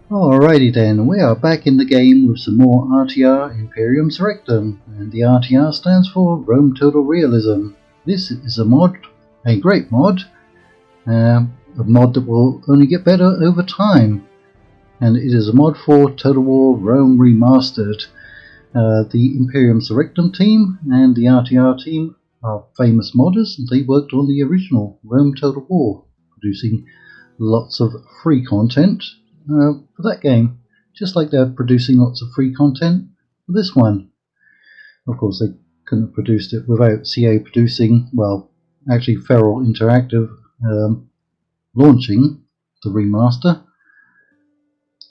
Alrighty then, we are back in the game with some more RTR Imperium Surrectum, and the RTR stands for Rome Total Realism. This is a mod, a great mod, a mod that will only get better over time, and it is a mod for TotalWar Rome Remastered. The Imperium Surrectum team and the RTR team are famous modders, and they worked on the original Rome Total War, producing lots of free content for that game, just like they're producing lots of free content for this one. Of course, they couldn't have produced it without CA producing, well, actually Feral Interactive launching the remaster,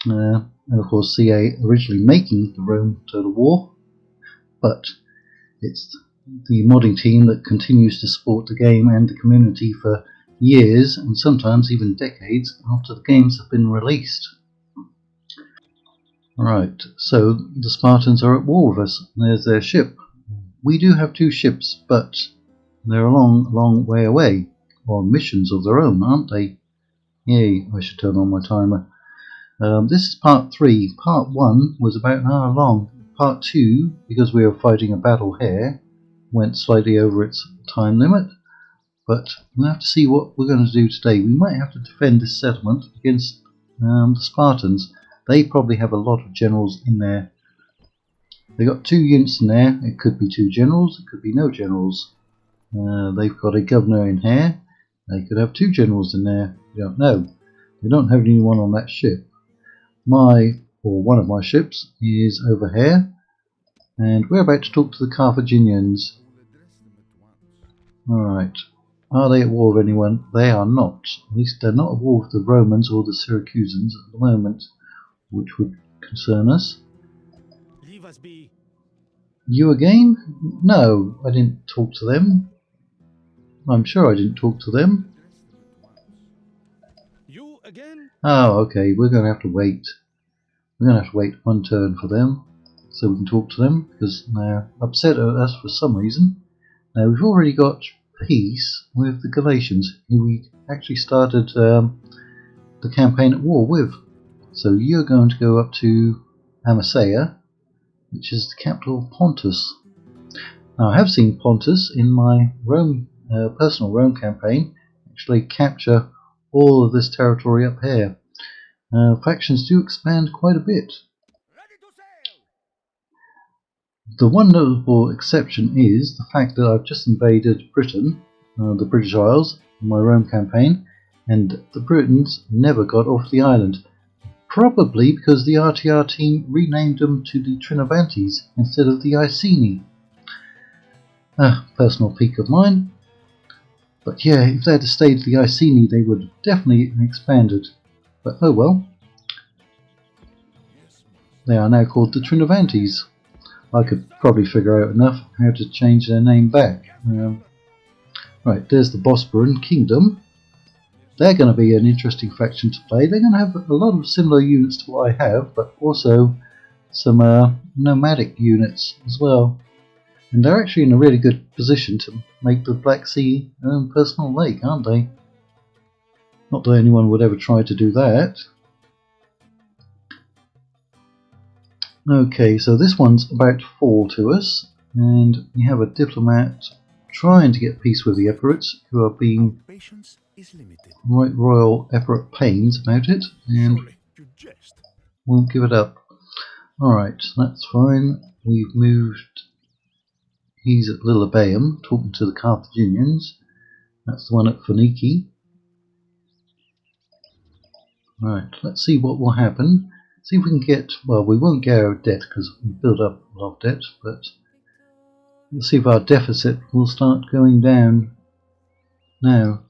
and of course CA originally making the Rome Total War, but it's the modding team that continues to support the game and the community for years and sometimes even decades after the games have been released. Right, so the Spartans are at war with us. There's their ship. We do have two ships, but they're a long way away, on missions of their own, aren't they? Yay, I should turn on my timer. This is part 3. Part 1 was about an hour long. Part 2, because we were fighting a battle here, went slightly over its time limit. But we'll have to see what we're going to do today. We might have to defend this settlement against the Spartans. They probably have a lot of generals in there. They got 2 units in there. It could be 2 generals, it could be no generals. They've got a governor in here. They could have 2 generals in there. We don't know. They don't have anyone on that ship. One of my ships is over here, and we're about to talk to the Carthaginians. Alright. Are they at war with anyone? They are not. At least they're not at war with the Romans or the Syracusans at the moment, which would concern us. Leave us be. You again? No, I didn't talk to them. I'm sure I didn't talk to them. You again? Oh, okay, we're going to have to wait. We're going to have to wait one turn for them, so we can talk to them, because they're upset at us for some reason. Now, we've already got peace with the Galatians, who we actually started the campaign at war with. So you're going to go up to Amasea, which is the capital of Pontus. Now, I have seen Pontus in my Rome personal Rome campaign actually capture all of this territory up here. Factions do expand quite a bit. Ready to sail. The one notable exception is the fact that I've just invaded Britain, the British Isles, in my Rome campaign, and the Britons never got off the island. Probably because the RTR team renamed them to the Trinovantes instead of the Iceni. Personal peak of mine. But yeah, if they had stayed the Iceni, they would have definitely expanded. But oh well. They are now called the Trinovantes. I could probably figure out enough how to change their name back. Right, there's the Bosporan Kingdom. They're going to be an interesting faction to play. They're going to have a lot of similar units to what I have, but also some nomadic units as well. And they're actually in a really good position to make the Black Sea their own personal lake, aren't they? Not that anyone would ever try to do that. Okay, so this one's about to fall to us, and we have a diplomat trying to get peace with the Epirates, who are being right royal Epirat pains about it, and won't give it up. Alright, that's fine. We've moved. He's at Lilybaeum, talking to the Carthaginians. That's the one at Phoenici. Right, let's see what will happen. See if we can get, well, we won't get our debt because we built up a lot of debt, but let's see if our deficit will start going down now.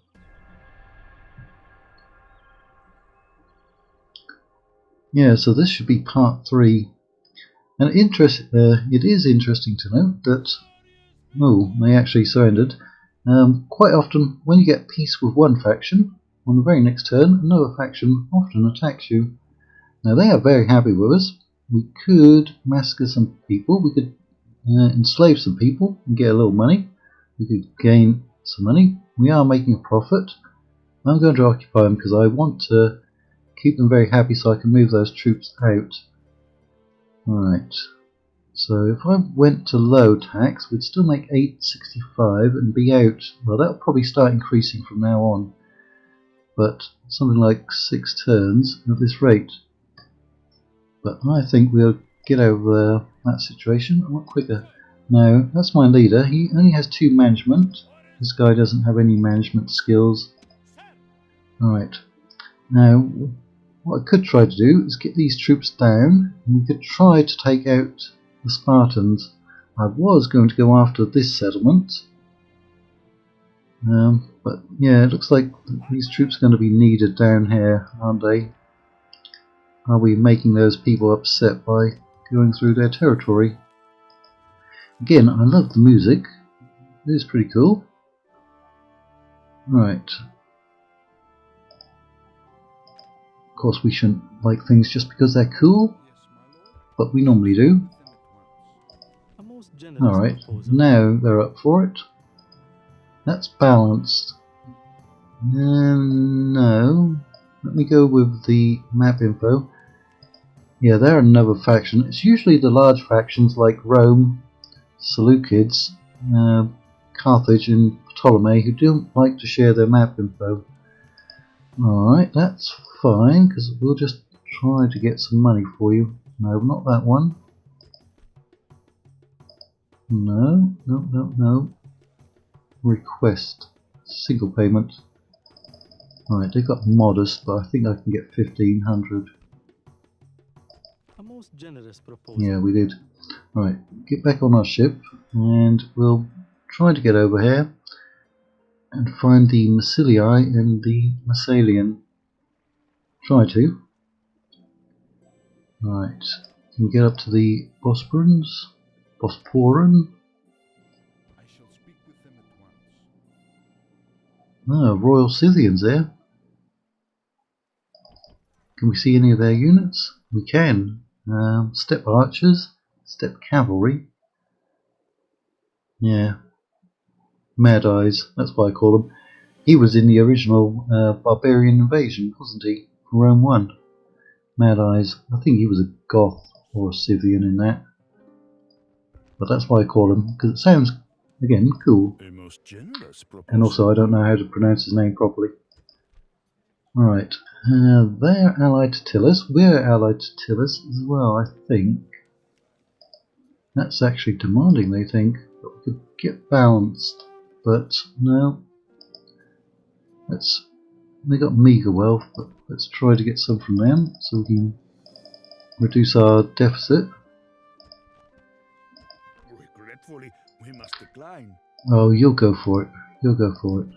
Yeah, so this should be part 3. And it is interesting to note that, they actually surrendered. Quite often, when you get peace with one faction, on the very next turn, another faction often attacks you. Now, they are very happy with us. We could massacre some people, we could enslave some people and get a little money. We could gain some money. We are making a profit. I'm going to occupy them because I want to keep them very happy so I can move those troops out. Right. So if I went to low tax, we'd still make 865 and be out. Well, that'll probably start increasing from now on. But something like 6 turns at this rate. But I think we'll get over that situation a lot quicker. Now, that's my leader. He only has 2 management. This guy doesn't have any management skills. Alright. Now, what I could try to do is get these troops down, and we could try to take out the Spartans. I was going to go after this settlement. But yeah, it looks like these troops are going to be needed down here, aren't they? Are we making those people upset by going through their territory? Again, I love the music. It is pretty cool. Right. Of course, we shouldn't like things just because they're cool, but we normally do. Alright, now they're up for it. That's balanced. No. Let me go with the map info. Yeah, they're another faction. It's usually the large factions like Rome, Seleucids, Carthage and Ptolemy who don't like to share their map info. Alright, that's fine, because we'll just try to get some money for you. No, not that one. No. Request. Single payment. Alright, they got modest, but I think I can get 1500. A most generous proposal. Yeah, we did. Alright, get back on our ship and we'll try to get over here and find the Massiliae and the Massalian. Try to. Right, can we get up to the Bosporans? Bosporan? I shall speak with them at once. Oh, Royal Scythians there. Can we see any of their units? We can. Step archers, step cavalry. Yeah. Mad Eyes, that's what I call him. He was in the original barbarian invasion, wasn't he? From Rome 1. Mad Eyes. I think he was a Goth or a Scythian in that. But that's why I call him, because it sounds, again, cool. A most generous proposal. And also I don't know how to pronounce his name properly. Alright, they're allied to Tillus. We're allied to Tillus as well, I think. That's actually demanding, they think. But we could get balanced. But no. They got meager wealth, but let's try to get some from them so we can reduce our deficit. Regretfully, we must decline. Oh, you'll go for it. You'll go for it.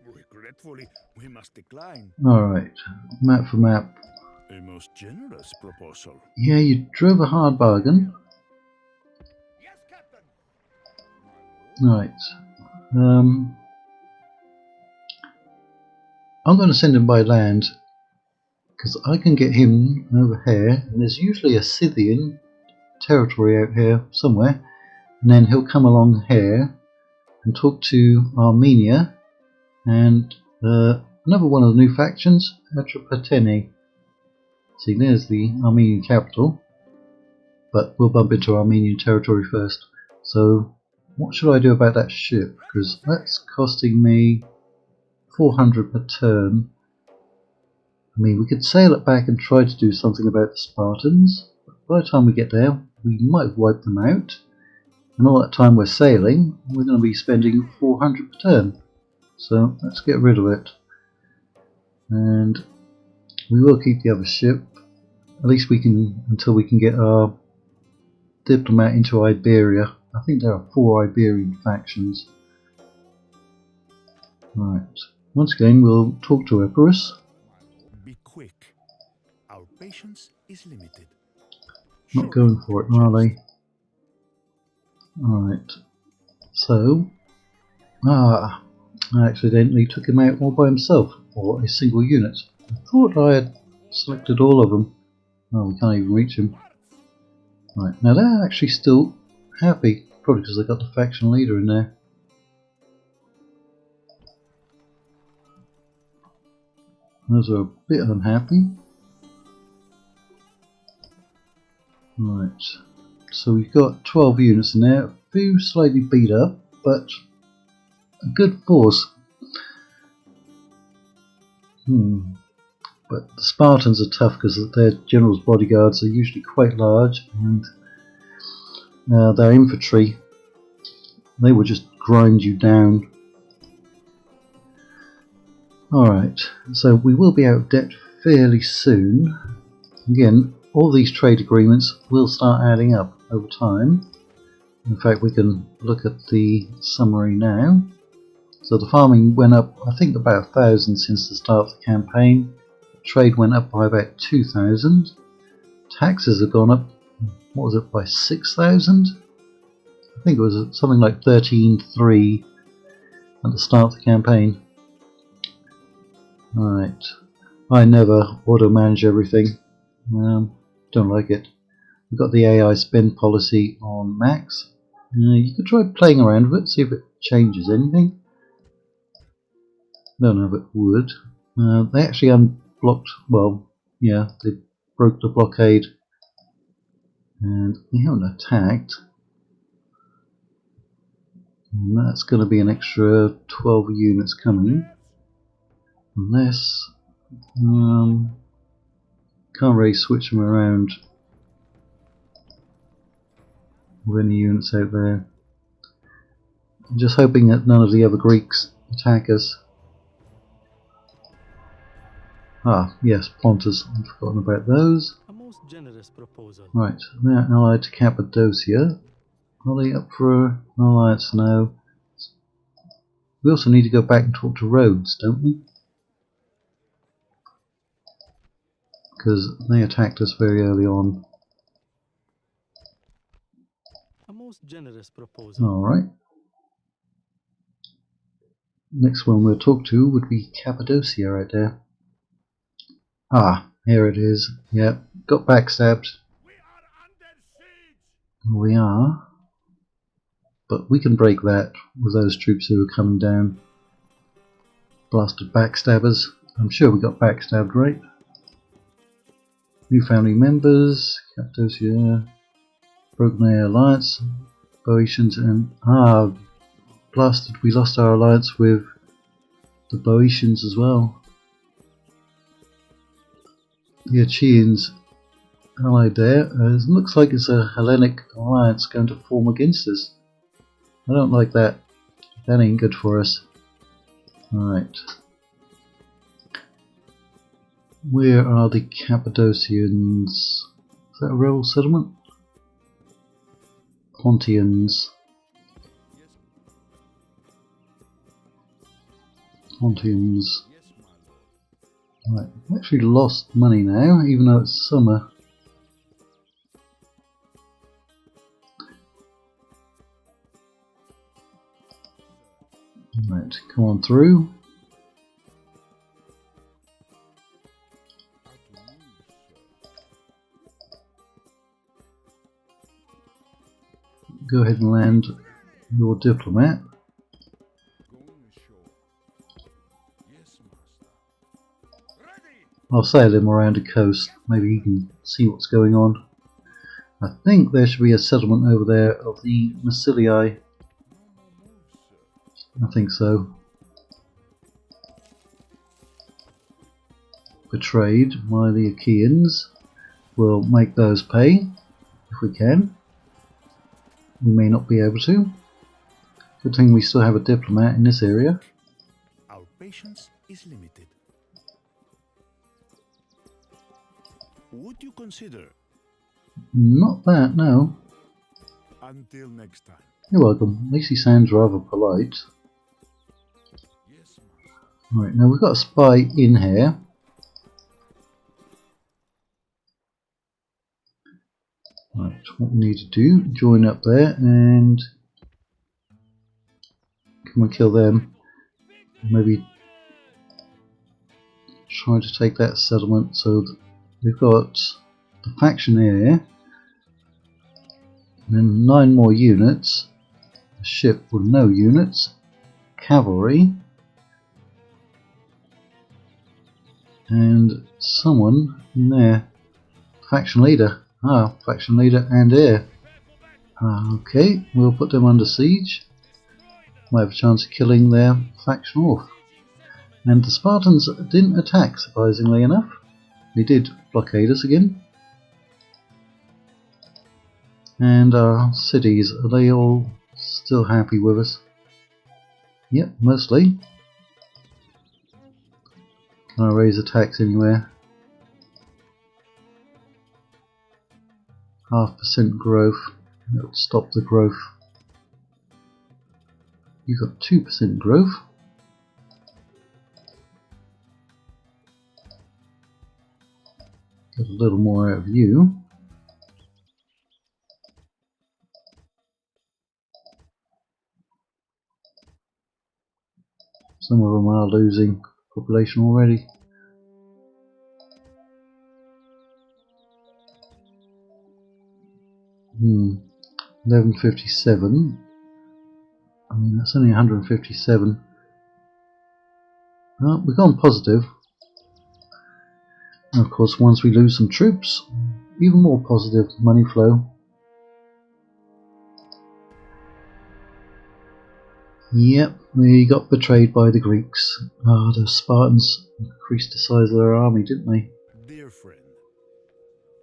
Regretfully, we must decline. Alright, map for map. A most generous proposal. Yeah, you drove a hard bargain. Yes, Captain. Right. I'm going to send him by land because I can get him over here, and there's usually a Scythian territory out here somewhere, and then he'll come along here and talk to Armenia and another one of the new factions, Atropatene. See, there's the Armenian capital, but we'll bump into Armenian territory first. So what should I do about that ship? Because that's costing me 400 per turn. I mean, we could sail it back and try to do something about the Spartans, but by the time we get there, we might wipe them out. And all that time we're sailing, we're going to be spending 400 per turn. So let's get rid of it. And we will keep the other ship. At least we can, until we can get our diplomat into Iberia. I think there are 4 Iberian factions. Right. Once again, we'll talk to Epirus. Be quick. Our patience is limited. Not going for it, are they? Alright. So, I accidentally took him out all by himself, or a single unit. I thought I had selected all of them. Oh, we can't even reach him. Right, now they're actually still happy, probably because they got the faction leader in there. Those are a bit unhappy. Right, so we've got 12 units in there, a few slightly beat up, but a good force. But the Spartans are tough because their general's bodyguards are usually quite large, and their infantry, they will just grind you down. Alright, so we will be out of debt fairly soon. Again, all these trade agreements will start adding up over time. In fact, we can look at the summary now. So the farming went up, I think, about 1,000 since the start of the campaign. Trade went up by about 2,000. Taxes have gone up, what was it, by 6,000? I think it was something like 13.3 at the start of the campaign. Alright, I never auto-manage everything. Don't like it. We've got the AI spend policy on max. You could try playing around with it, see if it changes anything. Don't know if it would. They actually unblocked, well, yeah, they broke the blockade. And we haven't attacked. And that's going to be an extra 12 units coming. Unless, can't really switch them around with any units out there. I'm just hoping that none of the other Greeks attack us. Ah, yes, Pontus. I've forgotten about those. A most generous proposal. Right, they're allied to Cappadocia. Are they up for an alliance now? We also need to go back and talk to Rhodes, don't we? Because they attacked us very early on. A most generous proposal. Alright. Next one we'll talk to would be Cappadocia right there. Ah, here it is. Yep, got backstabbed. We are under siege. We are. But we can break that with those troops who are coming down. Blasted backstabbers. I'm sure we got backstabbed, right? New family members. Cappadocia. Broken their alliance. Boeotians and... Ah, blasted. We lost our alliance with the Boeotians as well. The Achaeans allied there. It looks like it's a Hellenic alliance going to form against us. I don't like that. That ain't good for us. Alright. Where are the Cappadocians? Is that a rebel settlement? Pontians. Pontians. Right, I've actually lost money now, even though it's summer. Right, come on through. Go ahead and land your diplomat. I'll sail him around the coast, maybe he can see what's going on. I think there should be a settlement over there of the Massiliae. I think so. Betrayed by the Achaeans. We'll make those pay if we can. We may not be able to. Good thing we still have a diplomat in this area. Our patience is limited. Would you consider? Not that, no. Until next time. You're welcome. At least he sounds rather polite. Yes, Right, now we've got a spy in here. Right, what we need to do, join up there and come and kill them. Maybe try to take that settlement. So we've got the faction here, and then 9 more units, a ship with no units, cavalry, And someone in there. Faction leader. Ah, faction leader and heir. Okay, we'll put them under siege. Might have a chance of killing their faction off. And the Spartans didn't attack, surprisingly enough. They did blockade us again. And our cities, are they all still happy with us? Yep, mostly. Can I raise attacks anywhere? 0.5% growth. That would stop the growth. You've got 2% growth. Get a little more out of you. Some of them are losing population already. Hmm. 1157. I mean, that's only 157. Well, we've gone positive. And of course, once we lose some troops, even more positive money flow. Yep, we got betrayed by the Greeks. The Spartans increased the size of their army, didn't they? Dear friend.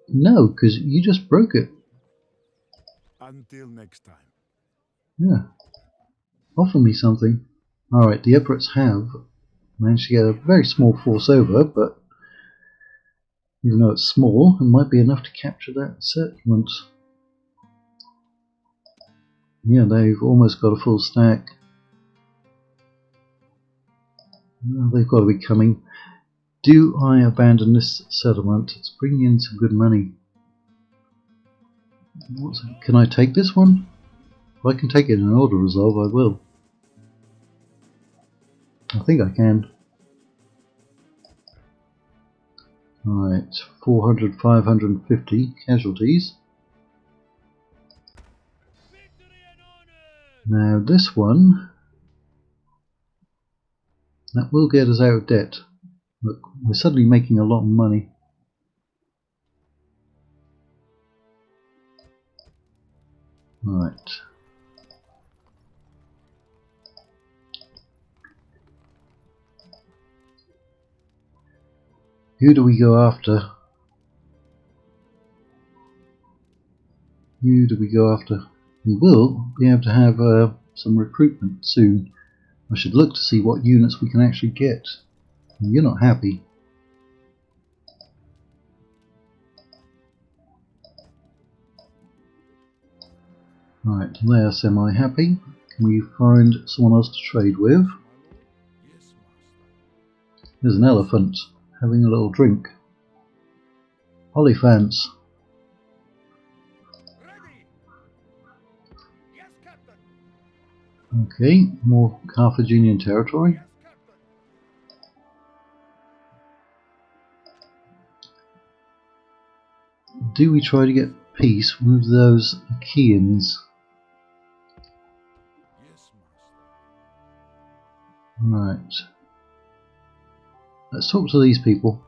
No, because you just broke it. Until next time. Yeah. Offer me something. Alright, the Emperors have managed to get a very small force over, but even though it's small, it might be enough to capture that settlement. Yeah, they've almost got a full stack. Well, they've got to be coming. Do I abandon this settlement? It's bringing in some good money. Can I take this one? If I can take it in an order resolve, I will. I think I can. Alright, 400, 550 casualties. Now this one, that will get us out of debt. Look, we're suddenly making a lot of money. Right. Who do we go after? Who do we go after? We will be able to have some recruitment soon. I should look to see what units we can actually get. You're not happy. Right, they are semi-happy. Can we find someone else to trade with? There's an elephant having a little drink. Oliphants. Okay, more Carthaginian territory. Do we try to get peace with those Achaeans? Right. Let's talk to these people.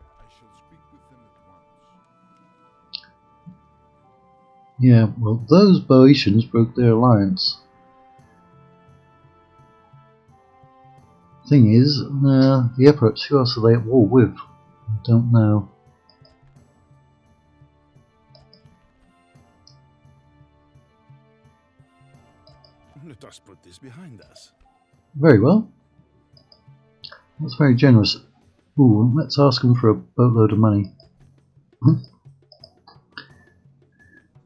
Yeah, well, those Boeotians broke their alliance. Thing is, the Epirots, who else are they at war with? I don't know. Let us put this behind us. Very well. That's very generous. Ooh, let's ask them for a boatload of money.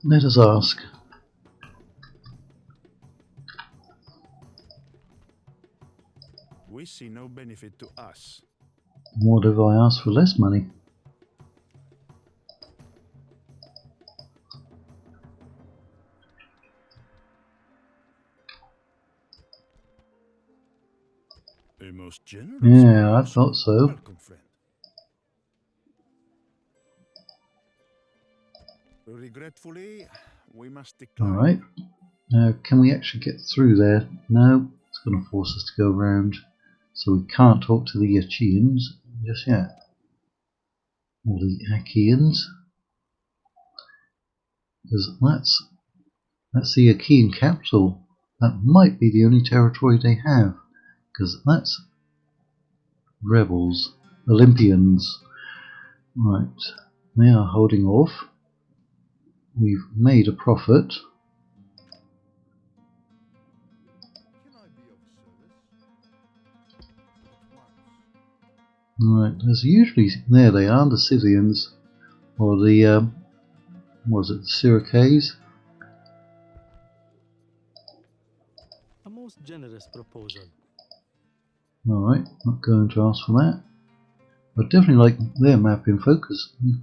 Let us ask. We see no benefit to us. What if I ask for less money? A most generous Yeah, I proposal. thought so. Welcome, friend. Regretfully, we must decline. Alright. Now, can we actually get through there? No, it's going to force us to go around. So we can't talk to the Achaeans just yet. or the Achaeans, because that's the Achaean capital. That might be the only territory they have, because that's rebels, Olympians. Right, they are holding off. We've made a profit. Can I be of service? Right, there's usually, there they are, the Scythians, or the, what was it, the Syracuse? A most generous proposal. Alright, not going to ask for that. But definitely like their map in focus. You've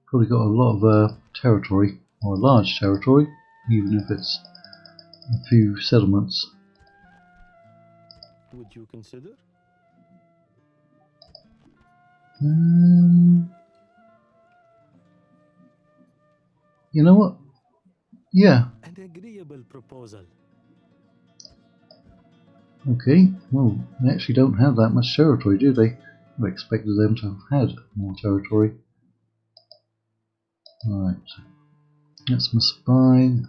probably got a lot of territory, or a large territory, even if it's a few settlements. Would you consider? You know what? Yeah. An agreeable proposal. Okay. Well, they actually don't have that much territory, do they? I expected them to have had more territory. Right. That's my spy. My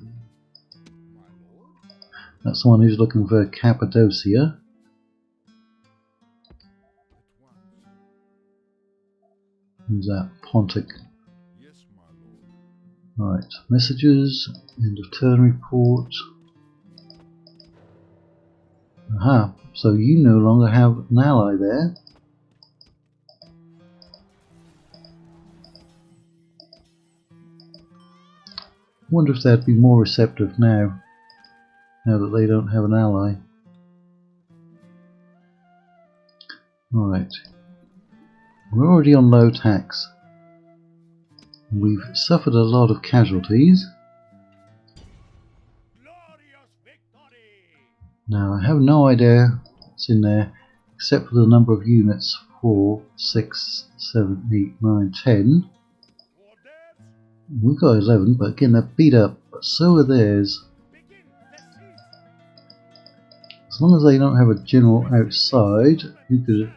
lord? That's the one who's looking for Cappadocia. Who's that? Pontic. Yes, my lord. Right. Messages. End of turn report. Aha. So you no longer have an ally there. I wonder if they'd be more receptive now that they don't have an ally. Alright. We're already on low tax. We've suffered a lot of casualties. Glorious victory! Now I have no idea what's in there except for the number of units. 4, 6, 7, 8, 9, 10. We've got 11, but again they're beat up, but so are theirs. As long as they don't have a general outside who could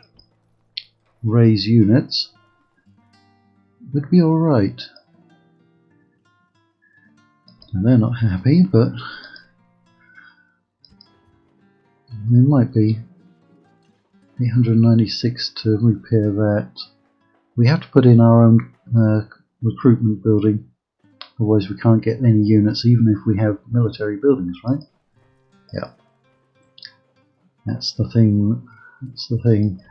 raise units, we'd be alright. And they're not happy, but they might be. 896 to repair that. We have to put in our own recruitment building, otherwise we can't get any units even if we have military buildings, right? Yeah. That's the thing. That's the thing.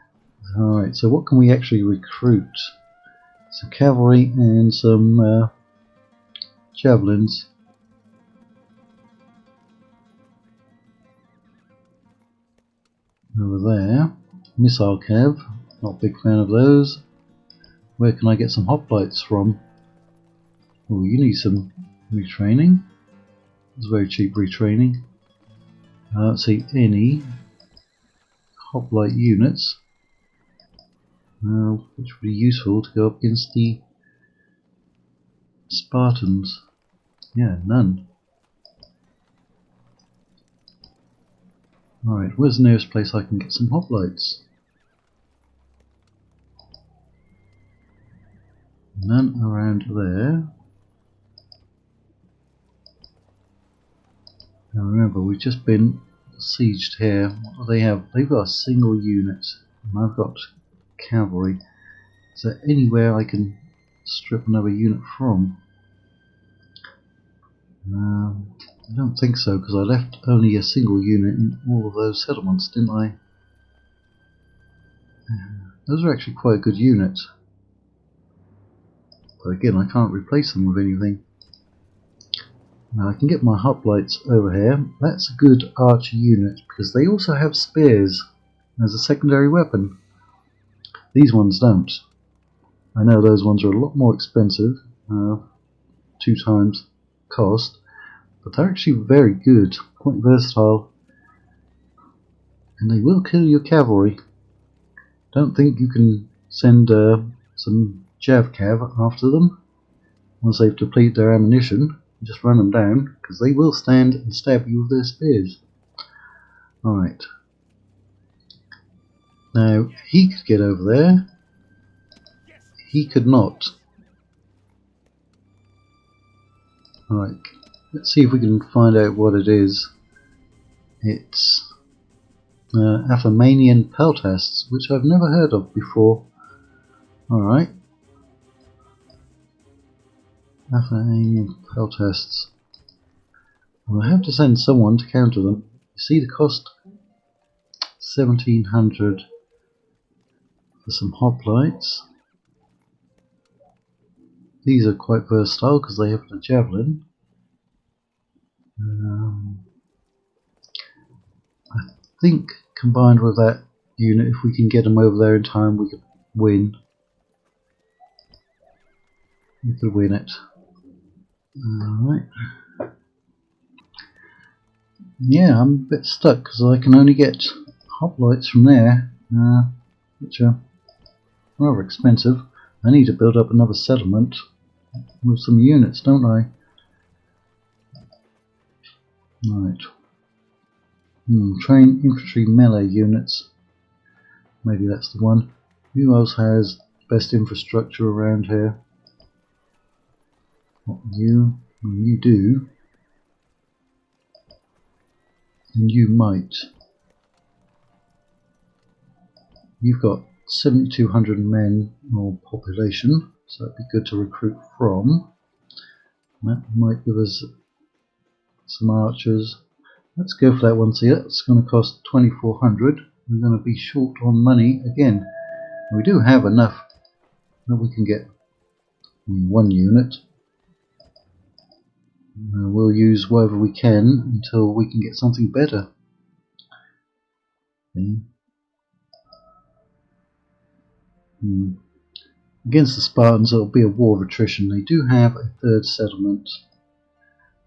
Alright, so what can we actually recruit? Some cavalry and some javelins. Over there. Missile cav. Not a big fan of those. Where can I get some hoplites from? Oh, you need some retraining. It's very cheap retraining. I don't see any hoplite units, which would be useful to go up against the Spartans. Yeah, none. Alright, where's the nearest place I can get some hoplites? None around there. Now remember, we've just been sieged here. What do they have? They've got a single unit, and I've got cavalry. Is there anywhere I can strip another unit from? I don't think so, because I left only a single unit in all of those settlements, didn't I? Those are actually quite a good unit. But again, I can't replace them with anything. Now I can get my hoplites over here. That's a good archer unit, because they also have spears as a secondary weapon. These ones don't. I know those ones are a lot more expensive, 2 times cost, but they're actually very good, quite versatile, and they will kill your cavalry. Don't think you can send some Jav Cav after them once they've depleted their ammunition. Just run them down, because they will stand and stab you with their spears. Alright. Now, he could get over there. he could not. Right, let's see if we can find out what it is. It's Athenian peltasts, which I've never heard of before. Alright. Athenian peltasts. Well, I have to send someone to counter them. You see the cost? 1700 for some hoplites. These are quite versatile because they have the javelin. I think combined with that unit, if we can get them over there in time, we could win. We could win it. Alright. Yeah, I'm a bit stuck because I can only get hoplites from there, which are rather expensive. I need to build up another settlement with some units, don't I? Right. Train infantry melee units. Maybe that's the one. Who else has best infrastructure around here? Not you. You do. And you might. You've got 7,200 men or population, so it'd be good to recruit from. That might give us some archers. Let's go for that one. See, that's going to cost 2,400. We're going to be short on money again. We do have enough that we can get one unit. We'll use whatever we can until we can get something better. Okay. Against the Spartans, it'll be a war of attrition. They do have a third settlement.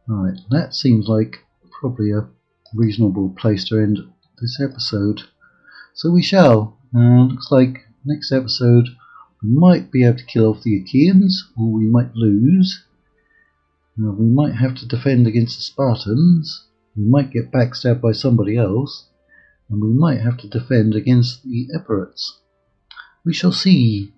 Alright, that seems like probably a reasonable place to end this episode. So we shall. Looks like next episode we might be able to kill off the Achaeans, or we might lose. We might have to defend against the Spartans. We might get backstabbed by somebody else. And we might have to defend against the Epirates. We shall see.